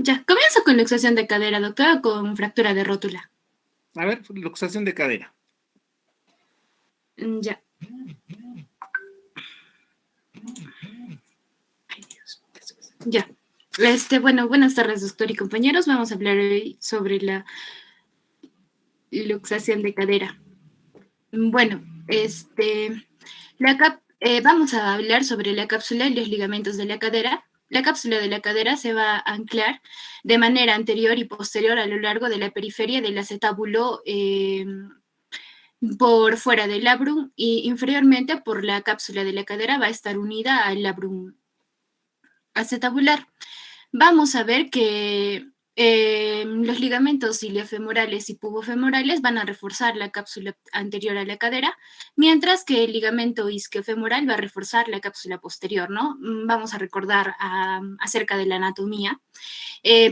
Ya, comienzo con luxación de cadera, doctora, con fractura de rótula. A ver, luxación de cadera. Ya. Ay, Dios. Ya. Bueno, buenas tardes, doctor y compañeros. Vamos a hablar hoy sobre la luxación de cadera. Bueno, vamos a hablar sobre la cápsula y los ligamentos de la cadera. La cápsula de la cadera se va a anclar de manera anterior y posterior a lo largo de la periferia del acetábulo por fuera del labrum y inferiormente por la cápsula de la cadera va a estar unida al labrum acetabular. Vamos a ver que los ligamentos iliofemorales y pubofemorales van a reforzar la cápsula anterior a la cadera, mientras que el ligamento isquiofemoral va a reforzar la cápsula posterior, ¿no? Vamos a recordar acerca de la anatomía.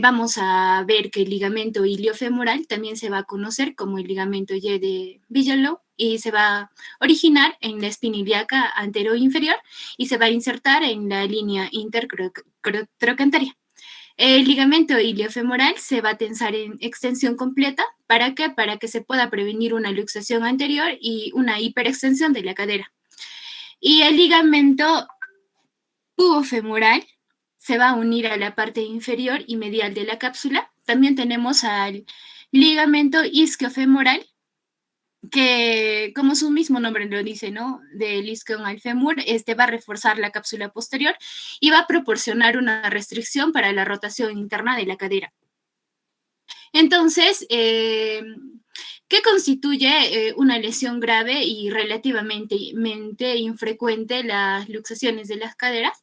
Vamos a ver que el ligamento iliofemoral también se va a conocer como el ligamento Y de Bigelow y se va a originar en la espina ilíaca anteroinferior y se va a insertar en la línea intertrochantaria. El ligamento iliofemoral se va a tensar en extensión completa. ¿Para qué? Para que se pueda prevenir una luxación anterior y una hiperextensión de la cadera. Y el ligamento pubofemoral se va a unir a la parte inferior y medial de la cápsula. También tenemos al ligamento isquiofemoral, que como su mismo nombre lo dice, ¿no? Del isquion al fémur, va a reforzar la cápsula posterior y va a proporcionar una restricción para la rotación interna de la cadera. Entonces, ¿qué constituye una lesión grave y relativamente infrecuente las luxaciones de las caderas?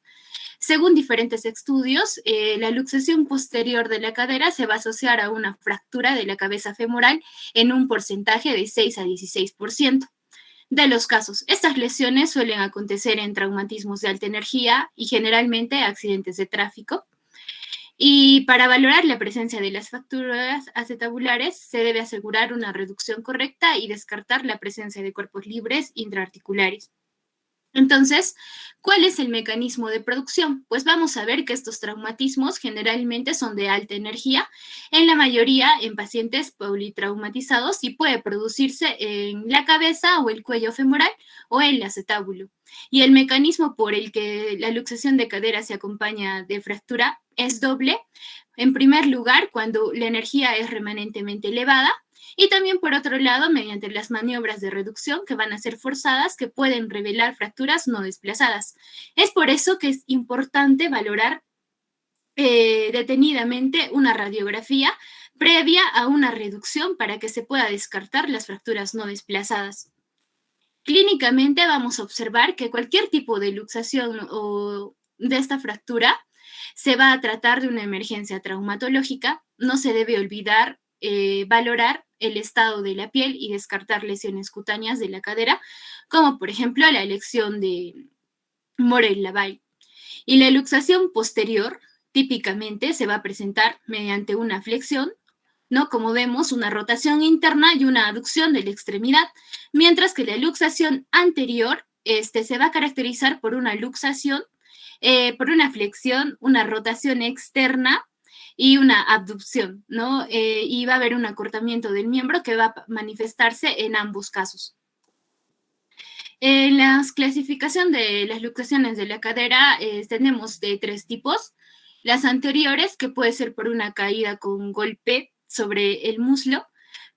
Según diferentes estudios, la luxación posterior de la cadera se va a asociar a una fractura de la cabeza femoral en un porcentaje de 6 a 16% de los casos. Estas lesiones suelen acontecer en traumatismos de alta energía y generalmente accidentes de tráfico. Y para valorar la presencia de las fracturas acetabulares, se debe asegurar una reducción correcta y descartar la presencia de cuerpos libres intraarticulares. Entonces, ¿cuál es el mecanismo de producción? Pues vamos a ver que estos traumatismos generalmente son de alta energía, en la mayoría en pacientes politraumatizados y puede producirse en la cabeza o el cuello femoral o el acetábulo. Y el mecanismo por el que la luxación de cadera se acompaña de fractura es doble. En primer lugar, cuando la energía es remanentemente elevada, y también, por otro lado, mediante las maniobras de reducción que van a ser forzadas, que pueden revelar fracturas no desplazadas. Es por eso que es importante valorar detenidamente una radiografía previa a una reducción para que se pueda descartar las fracturas no desplazadas. Clínicamente vamos a observar que cualquier tipo de luxación o de esta fractura se va a tratar de una emergencia traumatológica. No se debe olvidar valorar el estado de la piel y descartar lesiones cutáneas de la cadera, como por ejemplo la lesión de Morel-Lavalle. Y la luxación posterior típicamente se va a presentar mediante una flexión, ¿no? Como vemos, una rotación interna y una aducción de la extremidad, mientras que la luxación anterior se va a caracterizar por una luxación, por una flexión, una rotación externa y una abducción, ¿no? Y va a haber un acortamiento del miembro que va a manifestarse en ambos casos. En la clasificación de las luxaciones de la cadera tenemos de 3 tipos. Las anteriores, que puede ser por una caída con golpe sobre el muslo,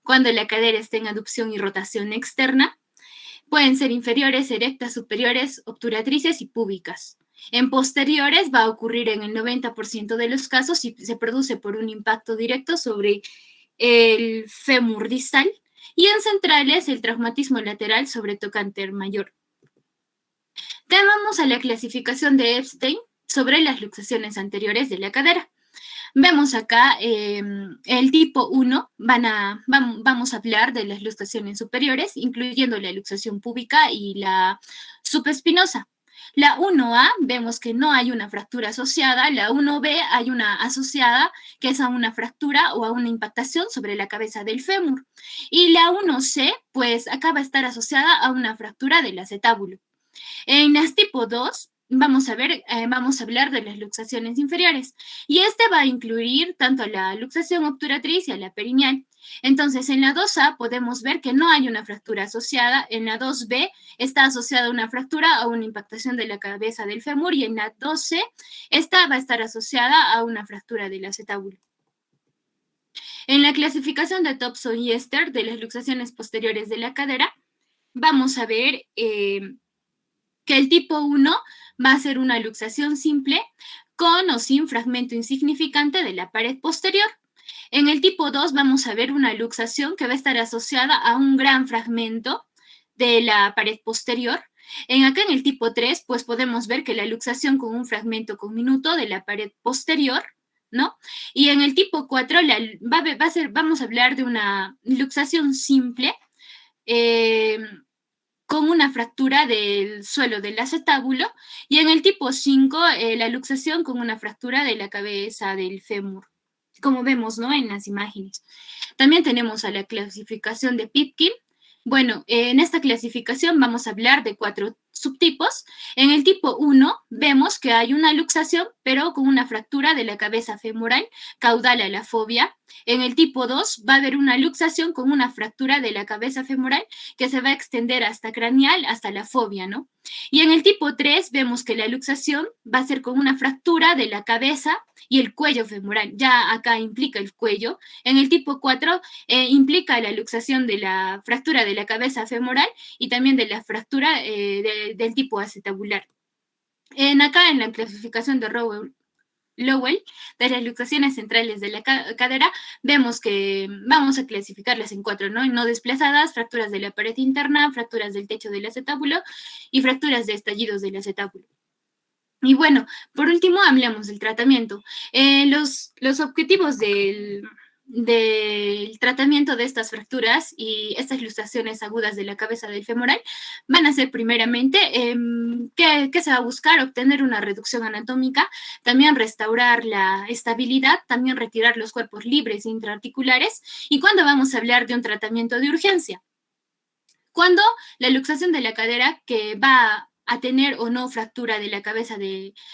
cuando la cadera está en aducción y rotación externa. Pueden ser inferiores, erectas, superiores, obturatrices y púbicas. En posteriores va a ocurrir en el 90% de los casos y se produce por un impacto directo sobre el fémur distal, y en centrales el traumatismo lateral sobre tocante mayor. Vamos a la clasificación de Epstein sobre las luxaciones anteriores de la cadera. Vemos acá el tipo 1, vamos a hablar de las luxaciones superiores, incluyendo la luxación púbica y la subespinosa. La 1A vemos que no hay una fractura asociada, la 1B hay una asociada que es a una fractura o a una impactación sobre la cabeza del fémur. Y la 1C, pues acá va a estar asociada a una fractura del acetábulo. En las tipo 2 vamos a hablar de las luxaciones inferiores. Y este va a incluir tanto a la luxación obturatriz y a la perineal. Entonces, en la 2A podemos ver que no hay una fractura asociada. En la 2B está asociada una fractura a una impactación de la cabeza del fémur, y en la 2C esta va a estar asociada a una fractura del acetábulo. En la clasificación de Thompson y Ester de las luxaciones posteriores de la cadera, vamos a ver que el tipo 1 va a ser una luxación simple con o sin fragmento insignificante de la pared posterior. En el tipo 2 vamos a ver una luxación que va a estar asociada a un gran fragmento de la pared posterior. Acá en el tipo 3, pues podemos ver que la luxación con un fragmento conminuto de la pared posterior, ¿no? Y en el tipo 4 vamos a hablar de una luxación simple, con una fractura del suelo del acetábulo, y en el tipo 5 la luxación con una fractura de la cabeza del fémur, como vemos, ¿no?, en las imágenes. También tenemos a la clasificación de Pipkin. Bueno, en esta clasificación vamos a hablar de 4 subtipos. En el tipo 1 vemos que hay una luxación, pero con una fractura de la cabeza femoral caudal a la fobia. En el tipo 2 va a haber una luxación con una fractura de la cabeza femoral que se va a extender hasta craneal, hasta la fobia, ¿no? Y en el tipo 3 vemos que la luxación va a ser con una fractura de la cabeza y el cuello femoral. Ya acá implica el cuello. En el tipo 4 implica la luxación de la fractura de la cabeza femoral y también de la fractura del tipo acetabular. Acá en la clasificación de Lowell, de las luxaciones centrales de la cadera, vemos que vamos a clasificarlas en 4, ¿no? No desplazadas, fracturas de la pared interna, fracturas del techo del acetábulo y fracturas de estallidos del acetábulo. Y bueno, por último, hablamos del tratamiento. Los objetivos del tratamiento de estas fracturas y estas luxaciones agudas de la cabeza del femoral van a ser primeramente, ¿qué se va a buscar? Obtener una reducción anatómica, también restaurar la estabilidad, también retirar los cuerpos libres intraarticulares. ¿Y cuándo vamos a hablar de un tratamiento de urgencia? Cuando la luxación de la cadera, que va a tener o no fractura de la cabeza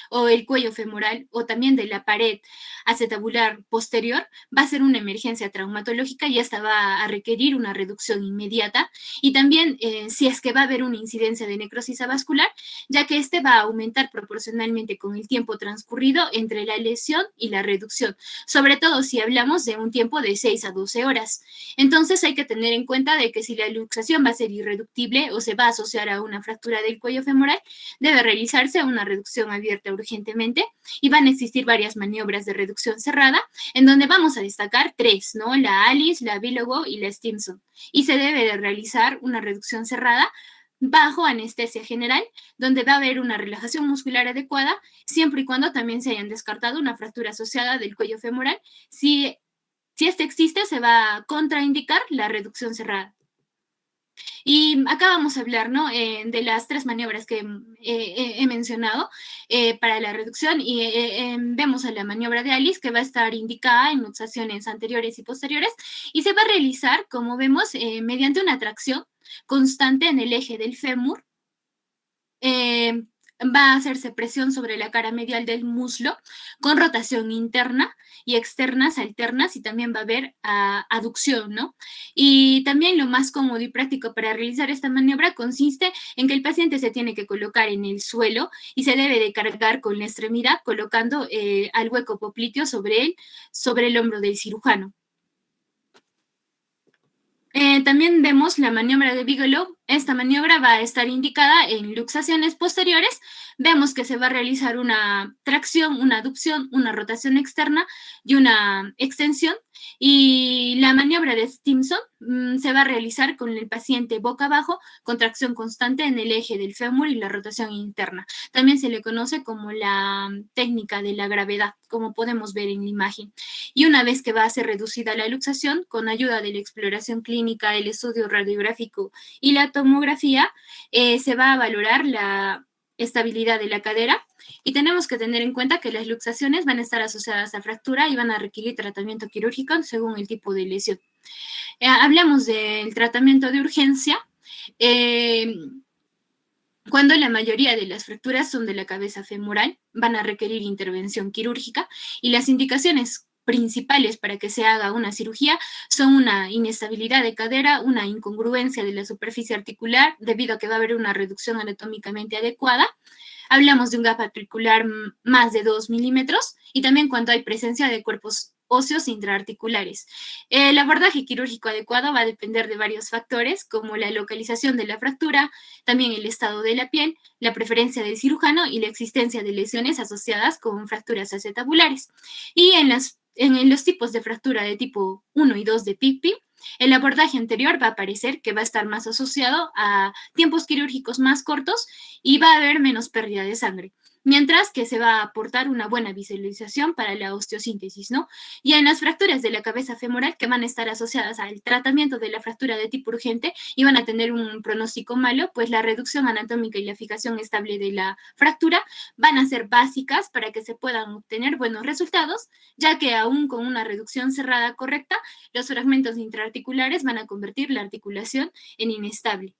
o el cuello femoral o también de la pared acetabular posterior, va a ser una emergencia traumatológica y esta va a requerir una reducción inmediata. Y también si es que va a haber una incidencia de necrosis avascular, ya que este va a aumentar proporcionalmente con el tiempo transcurrido entre la lesión y la reducción, sobre todo si hablamos de un tiempo de 6 a 12 horas. Entonces hay que tener en cuenta de que si la luxación va a ser irreductible o se va a asociar a una fractura del cuello femoral, debe realizarse una reducción abierta urgentemente, y van a existir varias maniobras de reducción cerrada, en donde vamos a destacar 3, ¿no? La Alice, la Bilogo y la Stimson. Y se debe de realizar una reducción cerrada bajo anestesia general, donde va a haber una relajación muscular adecuada, siempre y cuando también se hayan descartado una fractura asociada del cuello femoral. Si este existe, se va a contraindicar la reducción cerrada. Y acá vamos a hablar, ¿no?, de las 3 maniobras que he mencionado para la reducción, y vemos a la maniobra de Alice, que va a estar indicada en luxaciones anteriores y posteriores, y se va a realizar, como vemos, mediante una tracción constante en el eje del fémur. Va a hacerse presión sobre la cara medial del muslo con rotación interna y externas alternas, y también va a haber aducción, ¿no? Y también lo más cómodo y práctico para realizar esta maniobra consiste en que el paciente se tiene que colocar en el suelo y se debe de cargar con la extremidad colocando al hueco popliteo sobre el hombro del cirujano. También vemos la maniobra de Bigelow. Esta maniobra va a estar indicada en luxaciones posteriores. Vemos que se va a realizar una tracción, una aducción, una rotación externa y una extensión. Y la maniobra de Stimson se va a realizar con el paciente boca abajo, con tracción constante en el eje del fémur y la rotación interna. También se le conoce como la técnica de la gravedad, como podemos ver en la imagen. Y una vez que va a ser reducida la luxación, con ayuda de la exploración clínica, el estudio radiográfico y la tomografía, se va a valorar la estabilidad de la cadera. Y tenemos que tener en cuenta que las luxaciones van a estar asociadas a fractura y van a requerir tratamiento quirúrgico según el tipo de lesión. Hablamos del tratamiento de urgencia. Cuando la mayoría de las fracturas son de la cabeza femoral, van a requerir intervención quirúrgica y las indicaciones principales para que se haga una cirugía son una inestabilidad de cadera, una incongruencia de la superficie articular debido a que va a haber una reducción anatómicamente adecuada. Hablamos de un gap articular más de 2 milímetros y también cuando hay presencia de cuerpos óseos intraarticulares. El abordaje quirúrgico adecuado va a depender de varios factores, como la localización de la fractura, también el estado de la piel, la preferencia del cirujano y la existencia de lesiones asociadas con fracturas acetabulares. Y en los tipos de fractura de tipo 1 y 2 de PICPI, el abordaje anterior va a parecer que va a estar más asociado a tiempos quirúrgicos más cortos y va a haber menos pérdida de sangre, mientras que se va a aportar una buena visualización para la osteosíntesis, ¿no? Y en las fracturas de la cabeza femoral que van a estar asociadas al tratamiento de la fractura de tipo urgente y van a tener un pronóstico malo, pues la reducción anatómica y la fijación estable de la fractura van a ser básicas para que se puedan obtener buenos resultados, ya que aún con una reducción cerrada correcta, los fragmentos intraarticulares van a convertir la articulación en inestable.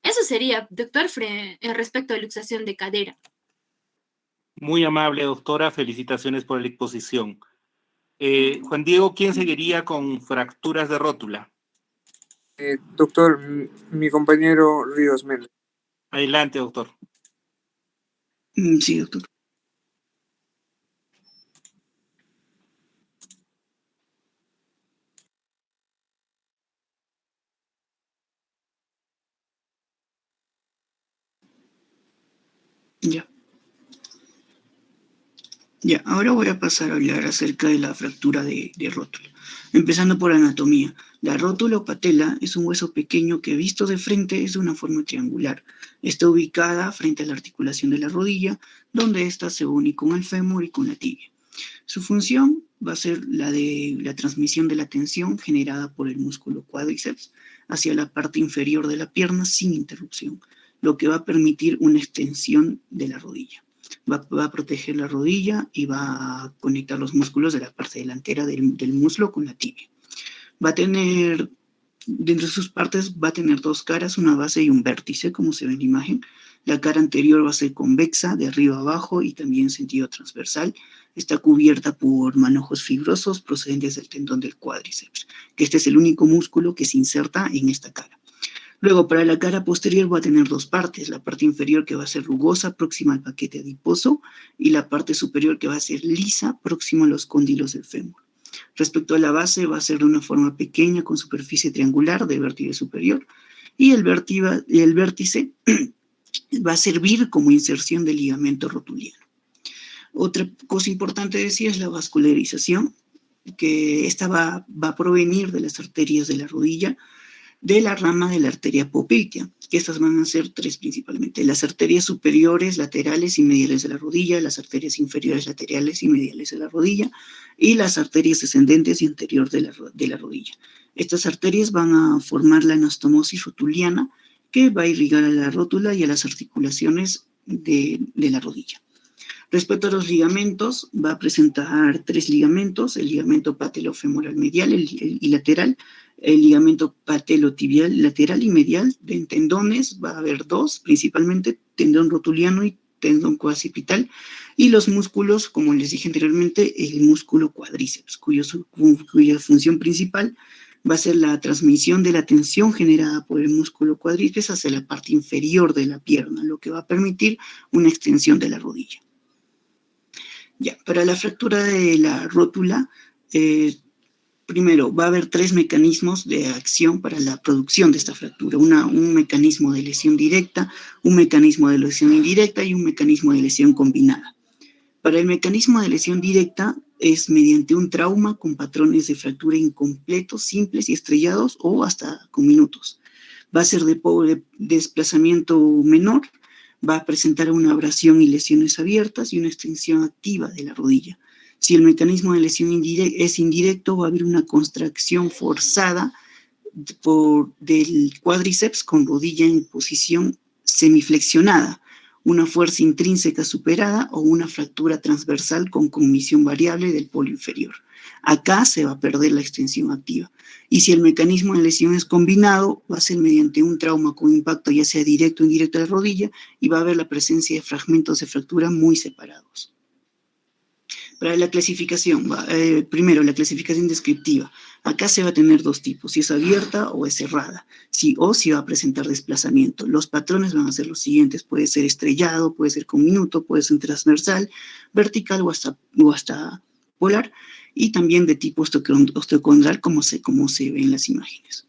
Eso sería, doctor, respecto a luxación de cadera. Muy amable, doctora. Felicitaciones por la exposición. Juan Diego, ¿quién seguiría con fracturas de rótula? Doctor, mi compañero Ríos Méndez. Adelante, doctor. Sí, doctor. Ya, ahora voy a pasar a hablar acerca de la fractura de rótula. Empezando por anatomía. La rótula o patela es un hueso pequeño que visto de frente es de una forma triangular. Está ubicada frente a la articulación de la rodilla, donde ésta se une con el fémur y con la tibia. Su función va a ser la de la transmisión de la tensión generada por el músculo cuádriceps hacia la parte inferior de la pierna sin interrupción, lo que va a permitir una extensión de la rodilla. Va a proteger la rodilla y va a conectar los músculos de la parte delantera del muslo con la tibia. Va a tener, dentro de sus partes, va a tener dos caras, una base y un vértice, como se ve en la imagen. La cara anterior va a ser convexa, de arriba a abajo y también en sentido transversal. Está cubierta por manojos fibrosos procedentes del tendón del cuádriceps, que este es el único músculo que se inserta en esta cara. Luego, para la cara posterior va a tener dos partes, la parte inferior que va a ser rugosa, próxima al paquete adiposo, y la parte superior que va a ser lisa, próxima a los cóndilos del fémur. Respecto a la base, va a ser de una forma pequeña, con superficie triangular de vértice superior, y el vértice va a servir como inserción del ligamento rotuliano. Otra cosa importante decir es la vascularización, que esta va a provenir de las arterias de la rodilla, de la rama de la arteria poplitea, que estas van a ser tres principalmente: las arterias superiores, laterales y mediales de la rodilla, las arterias inferiores, laterales y mediales de la rodilla, y las arterias descendentes y anterior de la rodilla. Estas arterias van a formar la anastomosis rotuliana, que va a irrigar a la rótula y a las articulaciones de la rodilla. Respecto a los ligamentos, va a presentar tres ligamentos: el ligamento patelofemoral medial y lateral, el ligamento patelotibial lateral y medial. En tendones va a haber dos, principalmente tendón rotuliano y tendón coaccipital, y los músculos, como les dije anteriormente, el músculo cuádriceps, cuya función principal va a ser la transmisión de la tensión generada por el músculo cuádriceps hacia la parte inferior de la pierna, lo que va a permitir una extensión de la rodilla. Ya, para la fractura de la rótula, primero va a haber tres mecanismos de acción para la producción de esta fractura: un mecanismo de lesión directa, un mecanismo de lesión indirecta y un mecanismo de lesión combinada. Para el mecanismo de lesión directa es mediante un trauma con patrones de fractura incompletos, simples y estrellados, o hasta con minutos. Va a ser de desplazamiento menor, va a presentar una abrasión y lesiones abiertas y una extensión activa de la rodilla. Si el mecanismo de lesión es indirecto, va a haber una contracción forzada del cuádriceps con rodilla en posición semiflexionada, una fuerza intrínseca superada o una fractura transversal con conmisión variable del polo inferior. Acá se va a perder la extensión activa. Y si el mecanismo de lesión es combinado, va a ser mediante un trauma con impacto, ya sea directo o indirecto a la rodilla, y va a haber la presencia de fragmentos de fractura muy separados. Para la clasificación, primero la clasificación descriptiva. Acá se va a tener dos tipos, si es abierta o es cerrada, si va a presentar desplazamiento. Los patrones van a ser los siguientes, puede ser estrellado, puede ser conminuto, puede ser transversal, vertical o hasta polar, y también de tipo osteocondral, como se ve en las imágenes.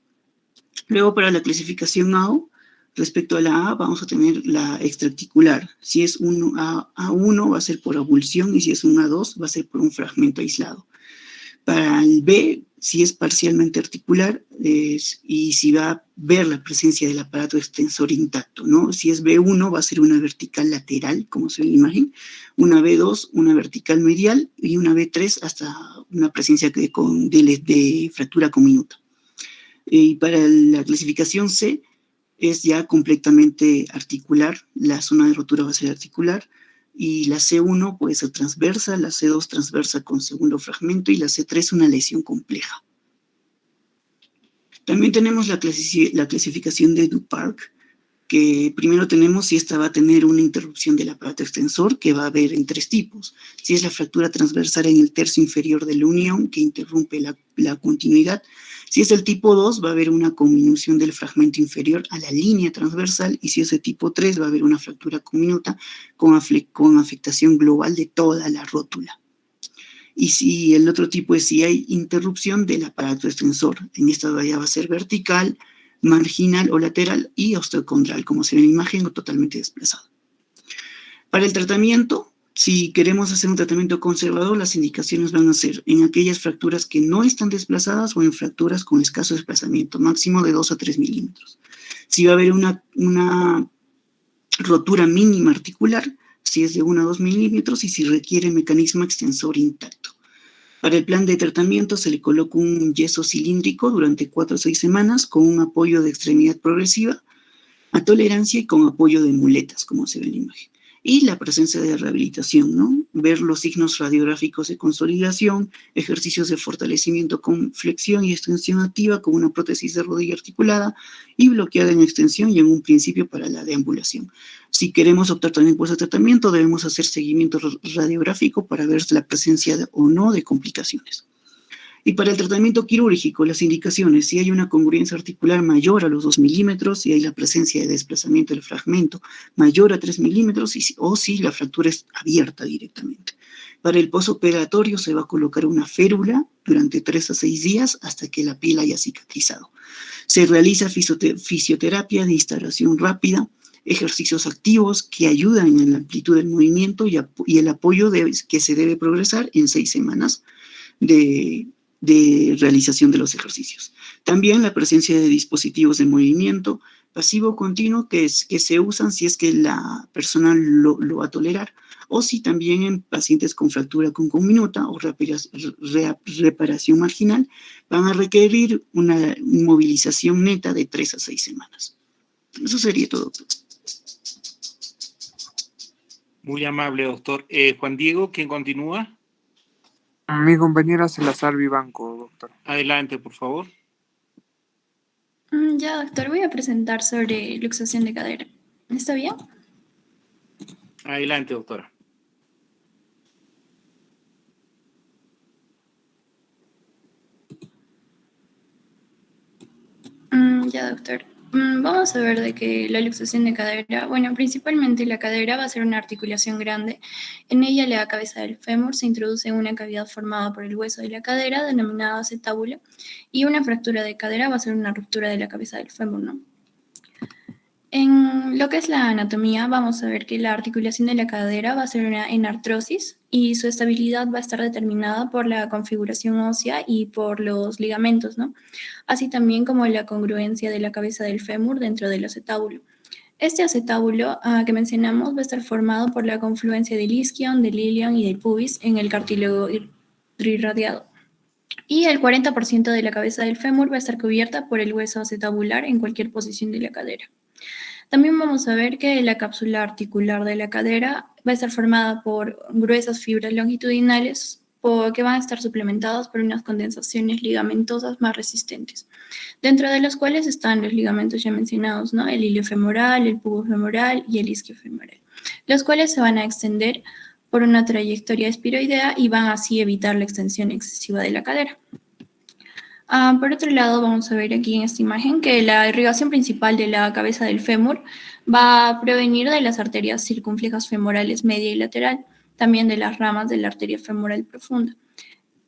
Luego, para la clasificación AO, respecto a la A, vamos a tener la extraarticular. Si es un A1, va a ser por avulsión, y si es un A2, va a ser por un fragmento aislado. Para el B, si es parcialmente articular, y si va a ver la presencia del aparato extensor intacto, ¿no? Si es B1, va a ser una vertical lateral, como se ve en la imagen, una B2, una vertical medial, y una B3 hasta una presencia de fractura conminuta. Y para la clasificación C, es ya completamente articular, la zona de rotura va a ser articular, y la C1 puede ser transversa, la C2 transversa con segundo fragmento, y la C3 una lesión compleja. También tenemos la clasificación de Duparc, que primero tenemos si esta va a tener una interrupción del aparato extensor, que va a haber en tres tipos. Si es la fractura transversal en el tercio inferior de la unión, que interrumpe la continuidad. Si es el tipo 2, va a haber una conminución del fragmento inferior a la línea transversal, y si es el tipo 3, va a haber una fractura conminuta con afectación global de toda la rótula. Y si el otro tipo es si hay interrupción del aparato extensor, en esta ya va a ser vertical, marginal o lateral y osteocondral, como se ve en la imagen, o totalmente desplazado. Para el tratamiento, si queremos hacer un tratamiento conservador, las indicaciones van a ser en aquellas fracturas que no están desplazadas o en fracturas con escaso desplazamiento, máximo de 2 a 3 milímetros. Si va a haber una rotura mínima articular, si es de 1 a 2 milímetros, y si requiere mecanismo extensor intacto. Para el plan de tratamiento se le coloca un yeso cilíndrico durante 4 o 6 semanas con un apoyo de extremidad progresiva a tolerancia y con apoyo de muletas, como se ve en la imagen. Y la presencia de rehabilitación, ¿no? Ver los signos radiográficos de consolidación, ejercicios de fortalecimiento con flexión y extensión activa con una prótesis de rodilla articulada y bloqueada en extensión y en un principio para la deambulación. Si queremos optar también por ese tratamiento, debemos hacer seguimiento radiográfico para ver la presencia o no de complicaciones. Y para el tratamiento quirúrgico, las indicaciones, si hay una congruencia articular mayor a los 2 milímetros, si hay la presencia de desplazamiento del fragmento mayor a 3 milímetros, o si la fractura es abierta directamente. Para el posoperatorio se va a colocar una férula durante 3 a 6 días hasta que la piel haya cicatrizado. Se realiza fisioterapia de instalación rápida, ejercicios activos que ayudan en la amplitud del movimiento y el apoyo que se debe progresar en 6 semanas de realización de los ejercicios. También la presencia de dispositivos de movimiento pasivo continuo que se usan si es que la persona lo va a tolerar, o si también en pacientes con fractura conminuta o reparación marginal van a requerir una inmovilización neta de 3 a 6 semanas. Eso sería todo. Muy amable, doctor. Juan Diego, ¿quién continúa? Mi compañera Salazar Vivanco, doctor. Adelante, por favor. Ya, doctor, voy a presentar sobre luxación de cadera. ¿Está bien? Adelante, doctora. Ya, doctor. Vamos a ver de que la luxación de cadera, bueno, principalmente la cadera va a ser una articulación grande. En ella, la cabeza del fémur se introduce en una cavidad formada por el hueso de la cadera, denominada acetábulo, y una fractura de cadera va a ser una ruptura de la cabeza del fémur, ¿no? En lo que es la anatomía, vamos a ver que la articulación de la cadera va a ser una enartrosis y su estabilidad va a estar determinada por la configuración ósea y por los ligamentos, ¿no? Así también como la congruencia de la cabeza del fémur dentro del acetábulo. Este acetábulo que mencionamos va a estar formado por la confluencia del isquion, del ilion y del pubis en el cartílago trirradiado. Y el 40% de la cabeza del fémur va a estar cubierta por el hueso acetabular en cualquier posición de la cadera. También vamos a ver que la cápsula articular de la cadera va a estar formada por gruesas fibras longitudinales que van a estar suplementadas por unas condensaciones ligamentosas más resistentes, dentro de las cuales están los ligamentos ya mencionados, ¿no? El iliofemoral, el pubofemoral y el isquiofemoral, los cuales se van a extender por una trayectoria espiroidea y van así a evitar la extensión excesiva de la cadera. Por otro lado, vamos a ver aquí en esta imagen que la irrigación principal de la cabeza del fémur va a provenir de las arterias circunflejas femorales media y lateral, también de las ramas de la arteria femoral profunda.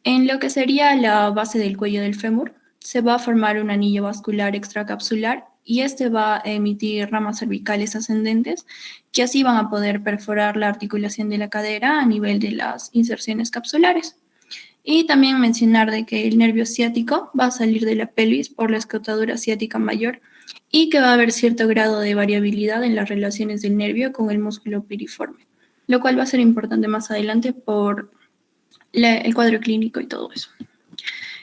En lo que sería la base del cuello del fémur, se va a formar un anillo vascular extracapsular y este va a emitir ramas cervicales ascendentes que así van a poder perforar la articulación de la cadera a nivel de las inserciones capsulares. Y también mencionar de que el nervio ciático va a salir de la pelvis por la escotadura ciática mayor y que va a haber cierto grado de variabilidad en las relaciones del nervio con el músculo piriforme, lo cual va a ser importante más adelante por el cuadro clínico y todo eso.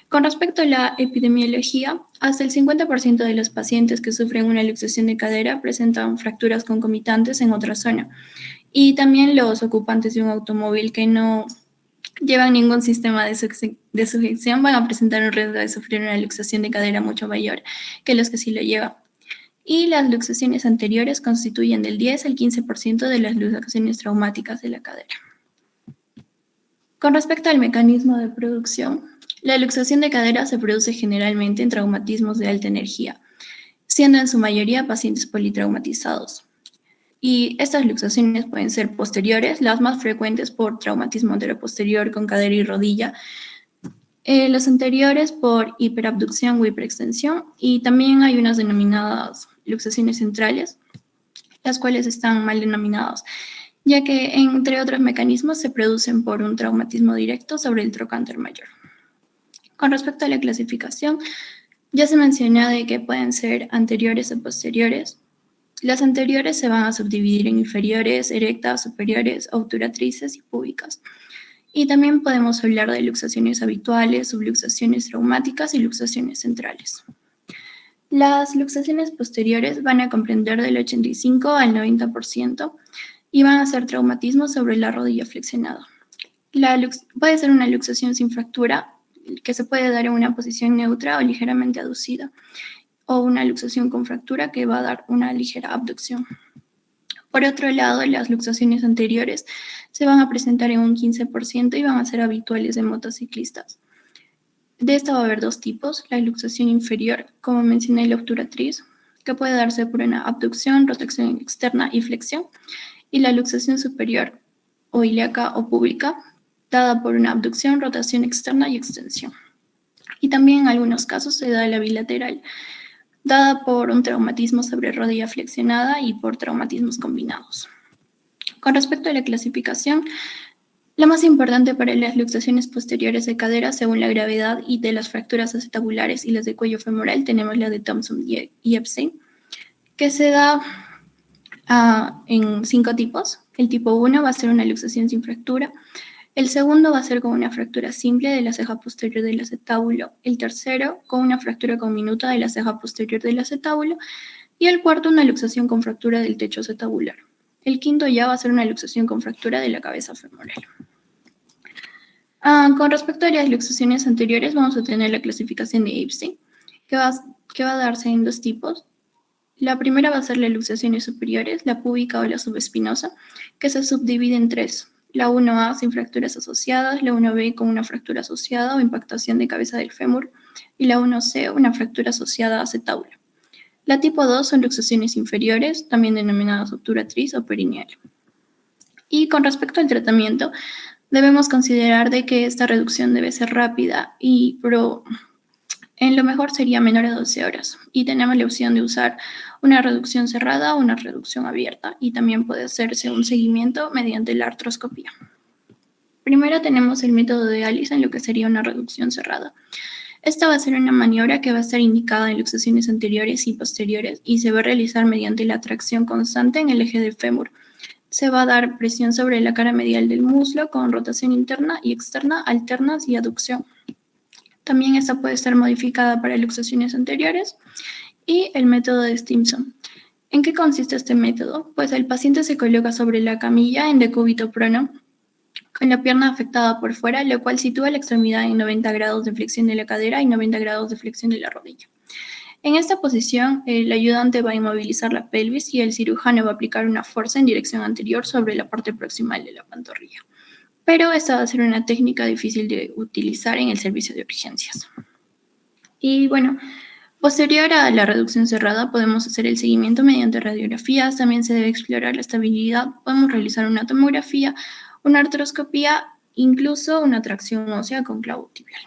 Con respecto a la epidemiología, hasta el 50% de los pacientes que sufren una luxación de cadera presentan fracturas concomitantes en otra zona. Y también los ocupantes de un automóvil que no llevan ningún sistema de sujeción van a presentar un riesgo de sufrir una luxación de cadera mucho mayor que los que sí lo llevan. Y las luxaciones anteriores constituyen del 10 al 15% de las luxaciones traumáticas de la cadera. Con respecto al mecanismo de producción, la luxación de cadera se produce generalmente en traumatismos de alta energía, siendo en su mayoría pacientes politraumatizados. Y estas luxaciones pueden ser posteriores, las más frecuentes por traumatismo anteroposterior con cadera y rodilla, los anteriores por hiperabducción o hiperextensión, y también hay unas denominadas luxaciones centrales, las cuales están mal denominadas, ya que entre otros mecanismos se producen por un traumatismo directo sobre el trocánter mayor. Con respecto a la clasificación, ya se mencionó de que pueden ser anteriores o posteriores. Las anteriores se van a subdividir en inferiores, erectas, superiores, obturatrices y púbicas. Y también podemos hablar de luxaciones habituales, subluxaciones traumáticas y luxaciones centrales. Las luxaciones posteriores van a comprender del 85 al 90% y van a ser traumatismos sobre la rodilla flexionada. Puede ser una luxación sin fractura, que se puede dar en una posición neutra o ligeramente aducida, o una luxación con fractura que va a dar una ligera abducción. Por otro lado, las luxaciones anteriores se van a presentar en un 15% y van a ser habituales en motociclistas. De esta va a haber dos tipos: la luxación inferior, como mencioné, la obturatriz, que puede darse por una abducción, rotación externa y flexión, y la luxación superior, o ilíaca o pública, dada por una abducción, rotación externa y extensión. Y también en algunos casos se da la bilateral, dada por un traumatismo sobre rodilla flexionada y por traumatismos combinados. Con respecto a la clasificación, la más importante para las luxaciones posteriores de cadera, según la gravedad y de las fracturas acetabulares y las de cuello femoral, tenemos la de Thompson y Epstein, que se da en 5 tipos. El tipo 1 va a ser una luxación sin fractura. El segundo va a ser con una fractura simple de la ceja posterior del acetábulo. El tercero, con una fractura conminuta de la ceja posterior del acetábulo. Y el cuarto, una luxación con fractura del techo acetabular. El quinto ya va a ser una luxación con fractura de la cabeza femoral. Con respecto a las luxaciones anteriores, vamos a tener la clasificación de Epstein, que va a darse en 2 tipos. La primera va a ser las luxaciones superiores, la púbica o la subespinosa, que se subdivide en 3. La 1A sin fracturas asociadas, la 1B con una fractura asociada o impactación de cabeza del fémur, y la 1C una fractura asociada a acetábulo. La tipo 2 son luxaciones inferiores, también denominadas obturatriz o perineal. Y con respecto al tratamiento, debemos considerar de que esta reducción debe ser rápida, pero en lo mejor sería menor a 12 horas. Y tenemos la opción de usar una reducción cerrada o una reducción abierta, y también puede hacerse un seguimiento mediante la artroscopía. Primero tenemos el método de Allison, lo que sería una reducción cerrada. Esta va a ser una maniobra que va a estar indicada en luxaciones anteriores y posteriores y se va a realizar mediante la tracción constante en el eje del fémur. Se va a dar presión sobre la cara medial del muslo con rotación interna y externa, alternas y aducción. También esta puede estar modificada para luxaciones anteriores. Y el método de Stimson, ¿En qué consiste este método? Pues el paciente se coloca sobre la camilla en decúbito prono, con la pierna afectada por fuera, lo cual sitúa la extremidad en 90 grados de flexión de la cadera y 90 grados de flexión de la rodilla. En esta posición, el ayudante va a inmovilizar la pelvis y el cirujano va a aplicar una fuerza en dirección anterior sobre la parte proximal de la pantorrilla. Pero esta va a ser una técnica difícil de utilizar en el servicio de urgencias. Y bueno, posterior a la reducción cerrada, podemos hacer el seguimiento mediante radiografías, también se debe explorar la estabilidad, podemos realizar una tomografía, una artroscopía, incluso una tracción ósea con clavo tibial.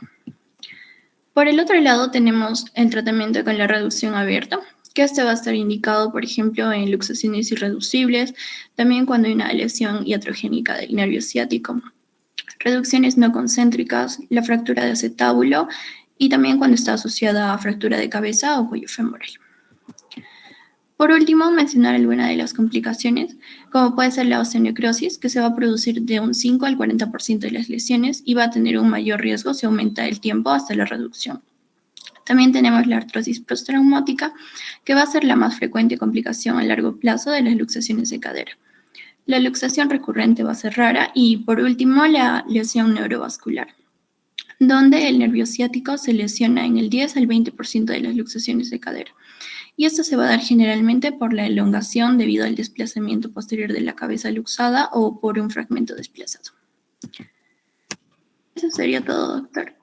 Por el otro lado tenemos el tratamiento con la reducción abierta, que este va a estar indicado, por ejemplo, en luxaciones irreducibles, también cuando hay una lesión iatrogénica del nervio ciático, reducciones no concéntricas, la fractura de acetábulo y también cuando está asociada a fractura de cabeza o cuello femoral. Por último, mencionar algunas de las complicaciones, como puede ser la osteonecrosis, que se va a producir de un 5 al 40% de las lesiones y va a tener un mayor riesgo si aumenta el tiempo hasta la reducción. También tenemos la artrosis postraumática, que va a ser la más frecuente complicación a largo plazo de las luxaciones de cadera. La luxación recurrente va a ser rara y, por último, la lesión neurovascular, donde el nervio ciático se lesiona en el 10 al 20% de las luxaciones de cadera. Y esto se va a dar generalmente por la elongación debido al desplazamiento posterior de la cabeza luxada o por un fragmento desplazado. Eso sería todo, doctor.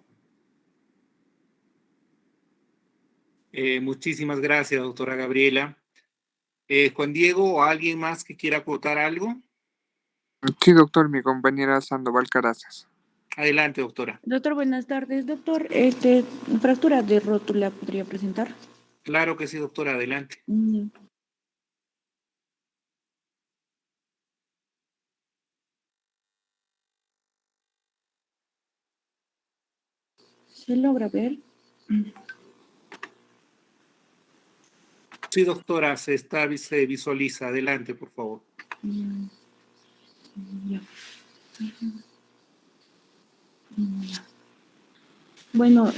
Muchísimas gracias, doctora Gabriela. Juan Diego, ¿o alguien más que quiera aportar algo? Sí, doctor, mi compañera Sandoval Carazas. Adelante, doctora. Doctor, buenas tardes. Doctor, fractura de rótula podría presentar. Claro que sí, doctora, adelante. ¿Se logra ver? Sí, doctora, se visualiza. Adelante, por favor. Ya. Bueno,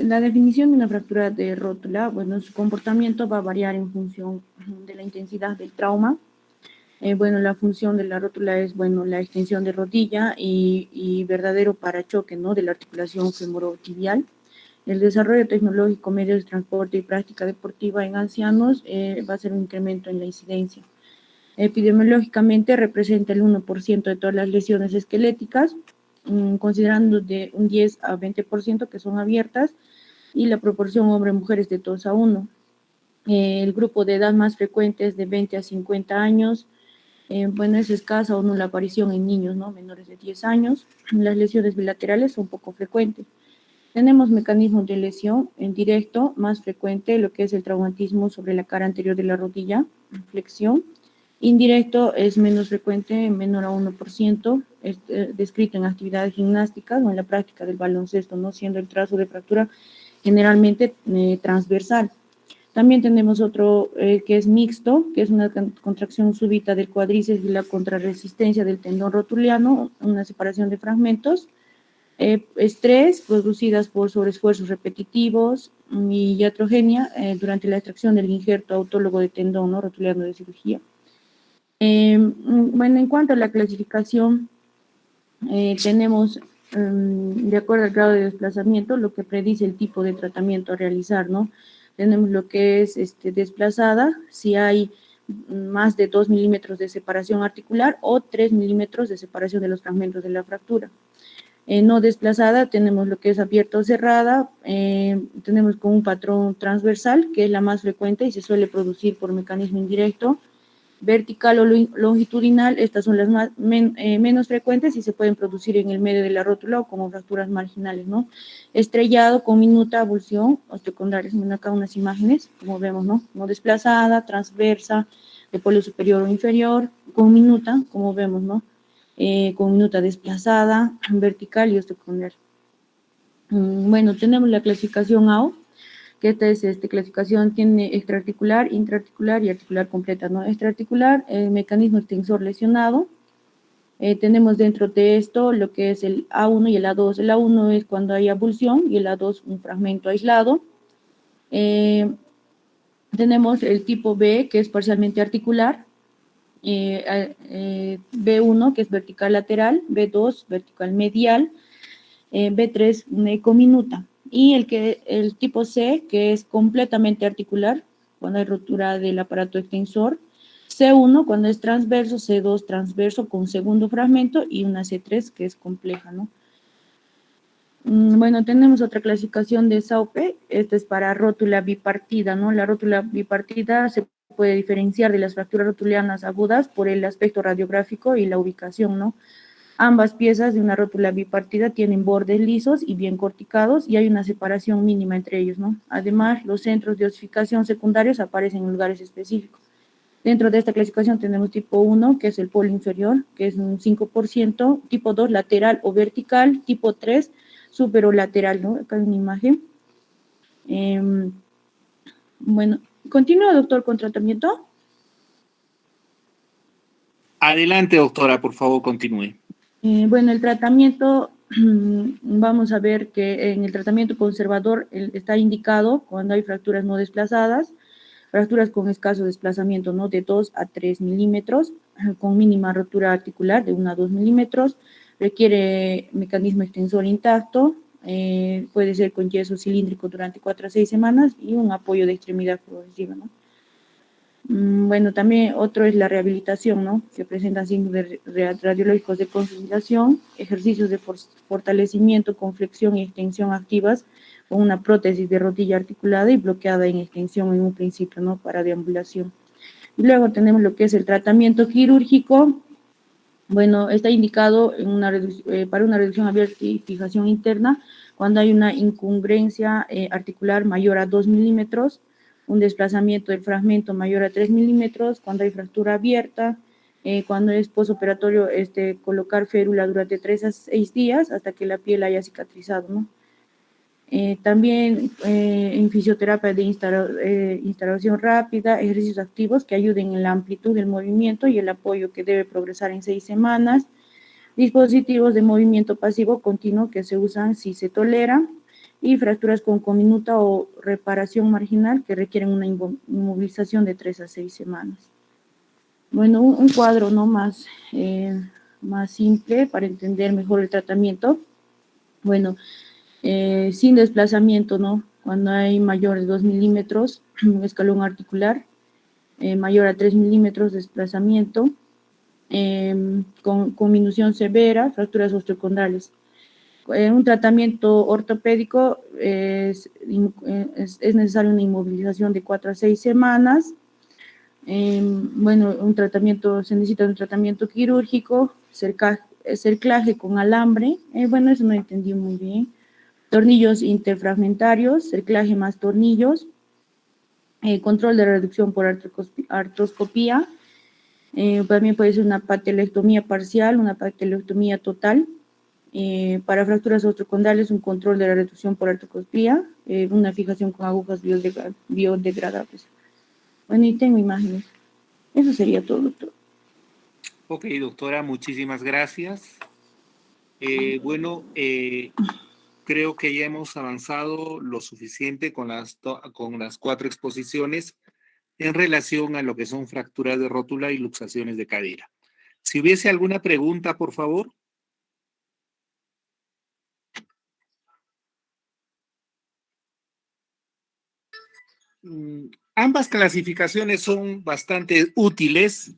la definición de una fractura de rótula, bueno, su comportamiento va a variar en función de la intensidad del trauma. Bueno, la función de la rótula es, bueno, la extensión de rodilla y verdadero parachoque, ¿no?, de la articulación femorotibial. El desarrollo tecnológico, medios de transporte y práctica deportiva en ancianos va a ser un incremento en la incidencia. Epidemiológicamente representa el 1% de todas las lesiones esqueléticas, considerando de un 10 a 20% que son abiertas, y la proporción hombre-mujeres de 2 a 1. El grupo de edad más frecuente es de 20 a 50 años, bueno, es escasa o nula aparición en niños, ¿no?, menores de 10 años. Las lesiones bilaterales son poco frecuentes. Tenemos mecanismos de lesión en directo, más frecuente lo que es el traumatismo sobre la cara anterior de la rodilla, flexión. Indirecto es menos frecuente, menor a 1%, es descrito en actividades gimnásticas o en la práctica del baloncesto, ¿no?, siendo el trazo de fractura generalmente transversal. También tenemos otro que es mixto, que es una contracción súbita del cuádriceps y la contrarresistencia del tendón rotuliano, una separación de fragmentos. Estrés producidas por sobreesfuerzos repetitivos y iatrogenia durante la extracción del injerto autólogo de tendón, ¿no?, rotuliano de cirugía. Bueno, en cuanto a la clasificación, tenemos, de acuerdo al grado de desplazamiento, lo que predice el tipo de tratamiento a realizar, ¿no? Tenemos lo que es desplazada, si hay más de 2 milímetros de separación articular o 3 milímetros de separación de los fragmentos de la fractura. No desplazada, tenemos lo que es abierta o cerrada, tenemos con un patrón transversal, que es la más frecuente y se suele producir por mecanismo indirecto. Vertical o longitudinal, estas son las menos frecuentes y se pueden producir en el medio de la rótula o como fracturas marginales, ¿no? Estrellado con minuta, abulsión, osteocondriales, acá unas imágenes, como vemos, ¿no? No desplazada, transversa, de polo superior o inferior, con minuta, como vemos, ¿no? Con minuta desplazada, vertical y osteocondrial. Bueno, tenemos la clasificación AO, que esta es clasificación, tiene extraarticular, intraarticular y articular completa, ¿no? Extraarticular, mecanismo extensor lesionado. Tenemos dentro de esto lo que es el A1 y el A2. El A1 es cuando hay abulsión y el A2 un fragmento aislado. Tenemos el tipo B, que es parcialmente articular, B1, que es vertical lateral, B2, vertical medial, B3, una ecominuta. Y el tipo C, que es completamente articular, cuando hay rotura del aparato extensor, C1 cuando es transverso, C2 transverso con segundo fragmento y una C3 que es compleja, ¿no? Bueno, tenemos otra clasificación de SAOP, esta es para rótula bipartida, ¿no? La rótula bipartida se puede diferenciar de las fracturas rotulianas agudas por el aspecto radiográfico y la ubicación, ¿no? Ambas piezas de una rótula bipartida tienen bordes lisos y bien corticados y hay una separación mínima entre ellos, ¿no? Además, los centros de osificación secundarios aparecen en lugares específicos. Dentro de esta clasificación tenemos tipo 1, que es el polo inferior, que es un 5%, tipo 2, lateral o vertical, tipo 3, superolateral, ¿no? Acá hay una imagen. Bueno, ¿continúa, doctor, con tratamiento? Adelante, doctora, por favor, continúe. Bueno, el tratamiento, vamos a ver que en el tratamiento conservador está indicado cuando hay fracturas no desplazadas, fracturas con escaso desplazamiento, ¿no? De 2 a 3 milímetros, con mínima rotura articular de 1 a 2 milímetros, requiere mecanismo extensor intacto, puede ser con yeso cilíndrico durante 4 a 6 semanas y un apoyo de extremidad progresiva, ¿no? Bueno, también otro es la rehabilitación, ¿no? Se presentan signos radiológicos de consolidación, ejercicios de fortalecimiento con flexión y extensión activas, con una prótesis de rodilla articulada y bloqueada en extensión en un principio, ¿no? Para deambulación. Y luego tenemos lo que es el tratamiento quirúrgico. Bueno, está indicado para una reducción abierta y fijación interna cuando hay una incongruencia articular mayor a 2 milímetros, un desplazamiento del fragmento mayor a 3 milímetros, cuando hay fractura abierta, cuando es posoperatorio, colocar férula durante 3 a 6 días hasta que la piel haya cicatrizado, ¿no? También en fisioterapia de instalación rápida, ejercicios activos que ayuden en la amplitud del movimiento y el apoyo que debe progresar en 6 semanas, dispositivos de movimiento pasivo continuo que se usan si se tolera, y fracturas con cominuta o reparación marginal que requieren una inmovilización de 3 a 6 semanas. Bueno, un cuadro, ¿no? más simple para entender mejor el tratamiento. Bueno, sin desplazamiento, ¿no? Cuando hay mayor de 2 milímetros, un escalón articular, mayor a 3 milímetros de desplazamiento, con conminución severa, fracturas osteocondrales. Un tratamiento ortopédico es necesaria una inmovilización de 4 a 6 semanas. Bueno, se necesita un tratamiento quirúrgico, cerclaje con alambre. Bueno, eso no entendí muy bien. Tornillos interfragmentarios, cerclaje más tornillos, control de reducción por artroscopía, también puede ser una patelectomía parcial, una patelectomía total. Para fracturas osteocondrales, un control de la reducción por artroscopía, una fijación con agujas biodegradables. Bueno, y tengo imágenes. Eso sería todo, doctor. Ok, doctora, muchísimas gracias. Creo que ya hemos avanzado lo suficiente con las 4 exposiciones en relación a lo que son fracturas de rótula y luxaciones de cadera. Si hubiese alguna pregunta, por favor. Ambas clasificaciones son bastante útiles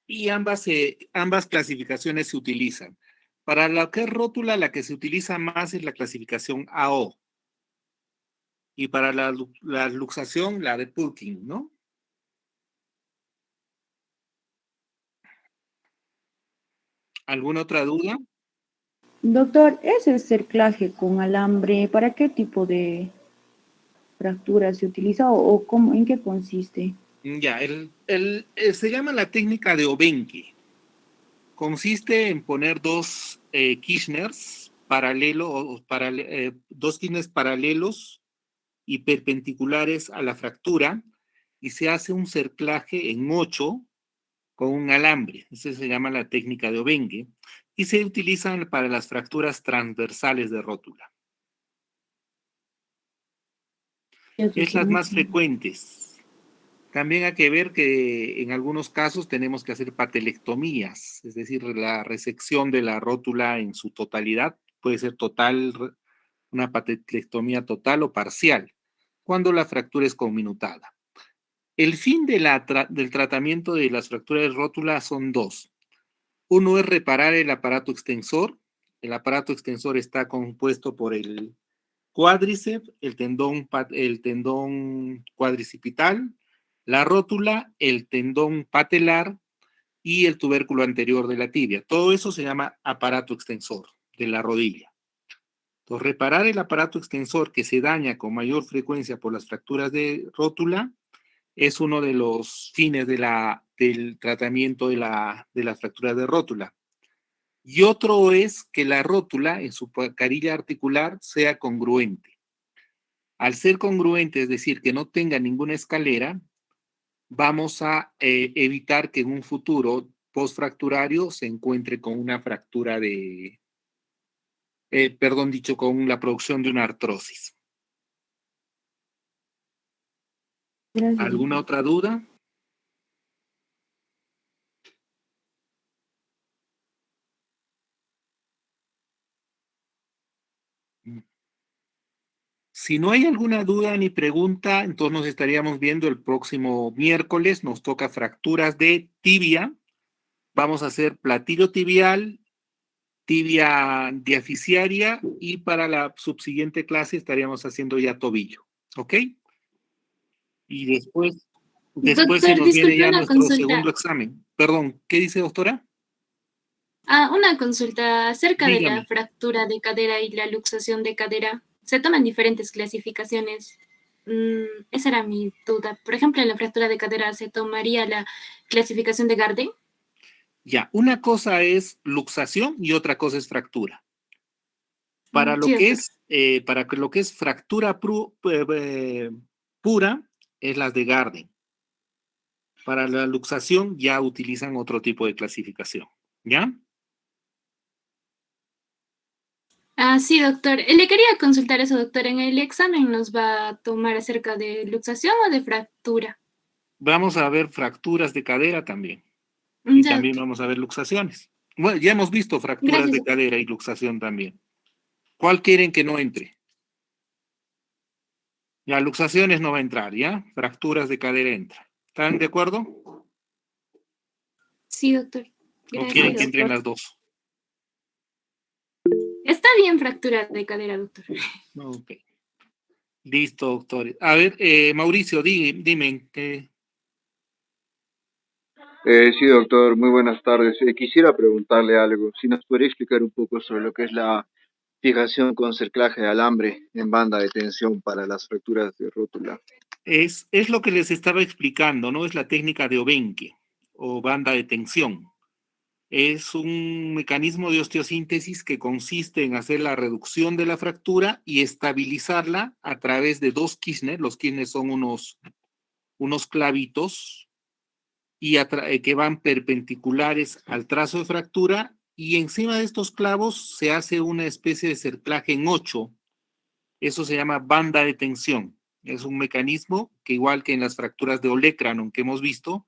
y ambas clasificaciones se utilizan. Para lo que es rótula, la que se utiliza más es la clasificación AO. Y para la luxación, la de Pulkin, ¿no? ¿Alguna otra duda? Doctor, ¿ese cerclaje con alambre, para qué tipo de fractura se utiliza o cómo, en qué consiste? Ya, se llama la técnica de Obenke. Consiste en poner dos Kirchners dos Kirchners paralelos y perpendiculares a la fractura y se hace un cerclaje en 8 con un alambre. Eso se llama la técnica de Obenke y se utilizan para las fracturas transversales de rótula. Es las más frecuentes. También hay que ver que en algunos casos tenemos que hacer patelectomías, es decir, la resección de la rótula en su totalidad. Puede ser total, una patelectomía total o parcial, cuando la fractura es conminutada. El fin de del tratamiento de las fracturas de rótula son dos. Uno es reparar el aparato extensor. El aparato extensor está compuesto por el cuádriceps, el tendón cuadricipital, la rótula, el tendón patelar y el tubérculo anterior de la tibia. Todo eso se llama aparato extensor de la rodilla. Entonces, reparar el aparato extensor que se daña con mayor frecuencia por las fracturas de rótula es uno de los fines del tratamiento de las fracturas de rótula. Y otro es que la rótula en su carilla articular sea congruente. Al ser congruente, es decir, que no tenga ninguna escalera, vamos a evitar que en un futuro postfracturario se encuentre con una fractura con la producción de una artrosis. Gracias. ¿Alguna otra duda? Si no hay alguna duda ni pregunta, entonces nos estaríamos viendo el próximo miércoles. Nos toca fracturas de tibia. Vamos a hacer platillo tibial, tibia diaficiaria y para la subsiguiente clase estaríamos haciendo ya tobillo. ¿Ok? Y después Doctor, se nos viene disculpe ya una nuestro consulta. segundo examen. Perdón, ¿qué dice, doctora? Una consulta acerca de la Dígame. fractura de cadera y la luxación de cadera. Se toman diferentes clasificaciones. Esa era mi duda. Por ejemplo, en la fractura de cadera se tomaría la clasificación de Gardner. Ya, una cosa es luxación y otra cosa es fractura. Para lo Sí, que doctor. es fractura pura, es las de Gardner. Para la luxación ya utilizan otro tipo de clasificación. ¿Ya? Sí, doctor. Le quería consultar eso, doctor. ¿En el examen nos va a tomar acerca de luxación o de fractura? Vamos a ver fracturas de cadera también. Y Ya, también doctor. vamos a ver luxaciones. Bueno, ya hemos visto fracturas Gracias, de doctor. cadera y luxación también. ¿Cuál quieren que no entre? Ya, luxaciones no va a entrar, ¿ya? Fracturas de cadera entra. ¿Están de acuerdo? Sí, doctor. ¿O quieren que Gracias. entren las dos? Está bien fractura de cadera, doctor. Ok. Listo, doctor. A ver, Mauricio, dime. Sí, doctor, muy buenas tardes. Quisiera preguntarle algo, si nos podría explicar un poco sobre lo que es la fijación con cerclaje de alambre en banda de tensión para las fracturas de rótula. Es lo que les estaba explicando, ¿no? Es la técnica de Obenque o banda de tensión. Es un mecanismo de osteosíntesis que consiste en hacer la reducción de la fractura y estabilizarla a través de dos Kirchner. Los Kirchner son unos clavitos y que van perpendiculares al trazo de fractura, y encima de estos clavos se hace una especie de cerclaje en 8. Eso se llama banda de tensión. Es un mecanismo que, igual que en las fracturas de olecranon que hemos visto,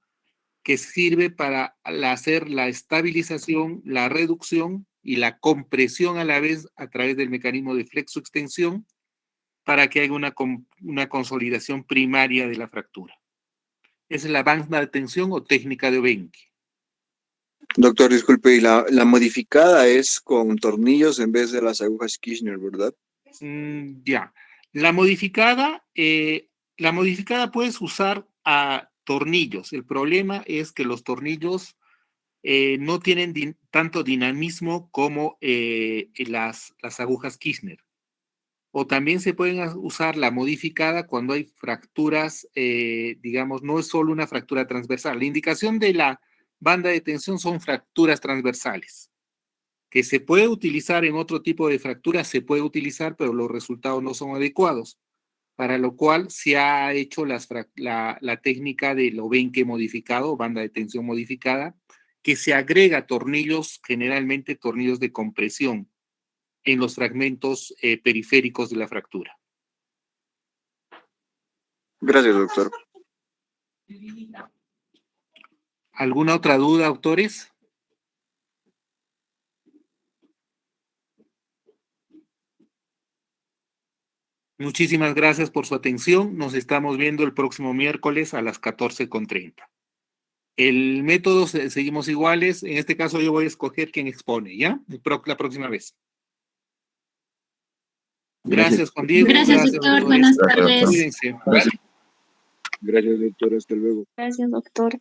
que sirve para hacer la estabilización, la reducción y la compresión a la vez a través del mecanismo de flexo-extensión para que haya una consolidación primaria de la fractura. Esa es la banda de tensión o técnica de Obenque. Doctor, disculpe, y la modificada es con tornillos en vez de las agujas Kirchner, ¿verdad? Ya. La modificada puedes usar a tornillos. El problema es que los tornillos no tienen tanto dinamismo como las agujas Kirchner. O también se pueden usar la modificada cuando hay fracturas, digamos, no es solo una fractura transversal. La indicación de la banda de tensión son fracturas transversales, que se puede utilizar en otro tipo de fracturas, se puede utilizar, pero los resultados no son adecuados, para lo cual se ha hecho la técnica de lo Obenque modificado, banda de tensión modificada, que se agrega tornillos, generalmente tornillos de compresión, en los fragmentos periféricos de la fractura. Gracias, doctor. ¿Alguna otra duda, autores? Muchísimas gracias por su atención. Nos estamos viendo el próximo miércoles a las 14:30. El método seguimos iguales. En este caso yo voy a escoger quien expone, ¿ya? La próxima vez. Gracias, Juan Diego. Gracias, doctor. autores. Buenas tardes. Cuídense. Gracias, doctor. Hasta luego. Gracias, doctor.